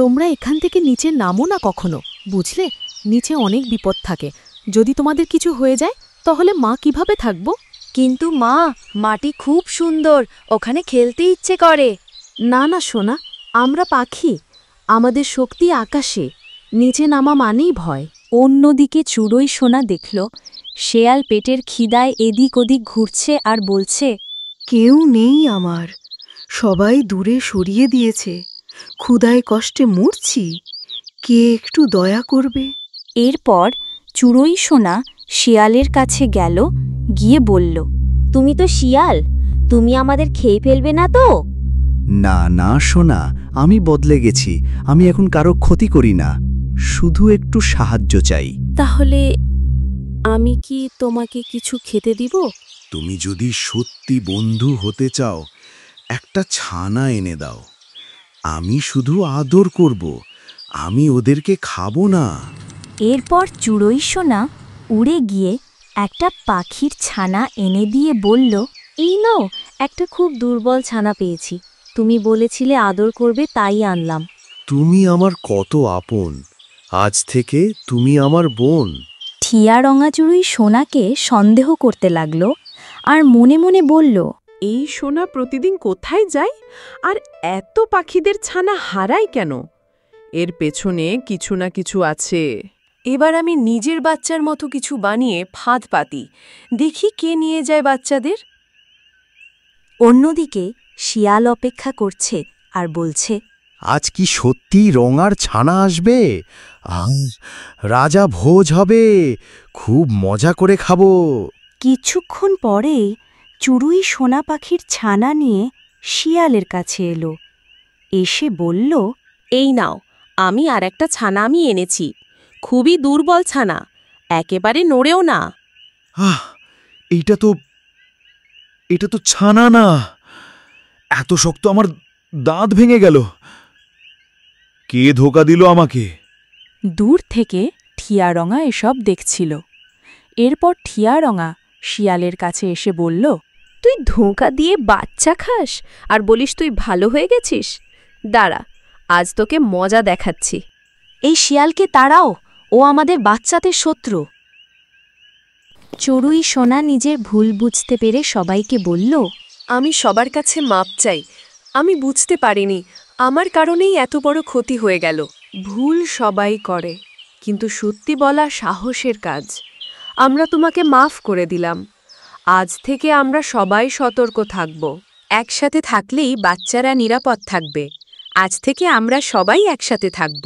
তোমরা এখান থেকে নিচে নামো না কখনো, বুঝলে? নিচে অনেক বিপদ থাকে। যদি তোমাদের কিছু হয়ে যায় তাহলে মা কিভাবে থাকবো? কিন্তু মা, মাটি খুব সুন্দর, ওখানে খেলতে ইচ্ছে করে। না না সোনা, আমরা পাখি, আমাদের শক্তি আকাশে, নিচে নামা মানেই ভয়। অন্যদিকে চুড়োই সোনা দেখল শেয়াল পেটের খিদায় এদিক ওদিক ঘুরছে আর বলছে, কেউ নেই আমার, সবাই দূরে সরিয়ে দিয়েছে, ক্ষুধায় কষ্টে মরছি, কে একটু দয়া করবে? এরপর চুড়োই সোনা শিয়ালের কাছে গেল, গিয়ে বলল, তুমি তো শিয়াল, তুমি আমাদের খেয়ে ফেলবে না তো? না না সোনা, আমি বদলে গেছি, আমি এখন কারো ক্ষতি করি না, শুধু একটু সাহায্য চাই। তাহলে আমি কি তোমাকে কিছু খেতে দিব? তুমি যদি সত্যি বন্ধু হতে চাও, একটা ছানা এনে দাও, আমি শুধু আদর করব, আমি ওদেরকে খাবো না। এরপর চুড়োই সোনা উড়ে গিয়ে একটা পাখির ছানা এনে দিয়ে বলল, এই নাও, একটা খুব দুর্বল ছানা পেয়েছি, তুমি বলেছিলে আদর করবে, তাই আনলাম। তুমি আমার কত আপন, আজ থেকে তুমি আমার বোন। ঠিয়া রঙাচুড়ুই সোনাকে সন্দেহ করতে লাগল আর মনে মনে বলল, এই সোনা প্রতিদিন কোথায় যায় আর এত পাখিদের ছানা হারায় কেন? এর পেছনে কিছু না কিছু আছে। এবার আমি নিজের বাচ্চার মতো কিছু বানিয়ে ফাঁদ পাতি, দেখি কে নিয়ে যায় বাচ্চাদের। অন্যদিকে শিয়াল অপেক্ষা করছে আর বলছে, আজ কি সত্যি রঙার ছানা আসবে? রাজা ভোজ হবে, খুব মজা করে খাবো। কিছুক্ষণ পরে চুড়ুই সোনা পাখির ছানা নিয়ে শিয়ালের কাছে এলো, এসে বলল, এই নাও, আমি আর একটা ছানা আমি এনেছি, খুবই দুর্বল ছানা, একেবারে নড়েও না। এটা তো ছানা না, এত শক্ত, আমার দাঁত ভেঙে গেল। কে ধোকা দিল আমাকে? দূর থেকে ঠিয়ারঙা এসব দেখছিল। এরপর ঠিয়ারঙা শিয়ালের কাছে এসে বলল, তুই ধোঁকা দিয়ে বাচ্চা খাস আর বলিস তুই ভালো হয়ে গেছিস? দাঁড়া, আজ তোকে মজা দেখাচ্ছি। এই শিয়ালকে তাড়াও, ও আমাদের বাচ্চাদের শত্রু। চড়ুই সোনা নিজের ভুল বুঝতে পেরে সবাইকে বলল, আমি সবার কাছে মাপ চাই, আমি বুঝতে পারিনি, আমার কারণেই এত বড় ক্ষতি হয়ে গেল। ভুল সবাই করে, কিন্তু সত্যি বলা সাহসের কাজ। আমরা তোমাকে মাফ করে দিলাম। আজ থেকে আমরা সবাই সতর্ক থাকব। একসাথে থাকলেই বাচ্চারা নিরাপদ থাকবে। আজ থেকে আমরা সবাই একসাথে থাকব।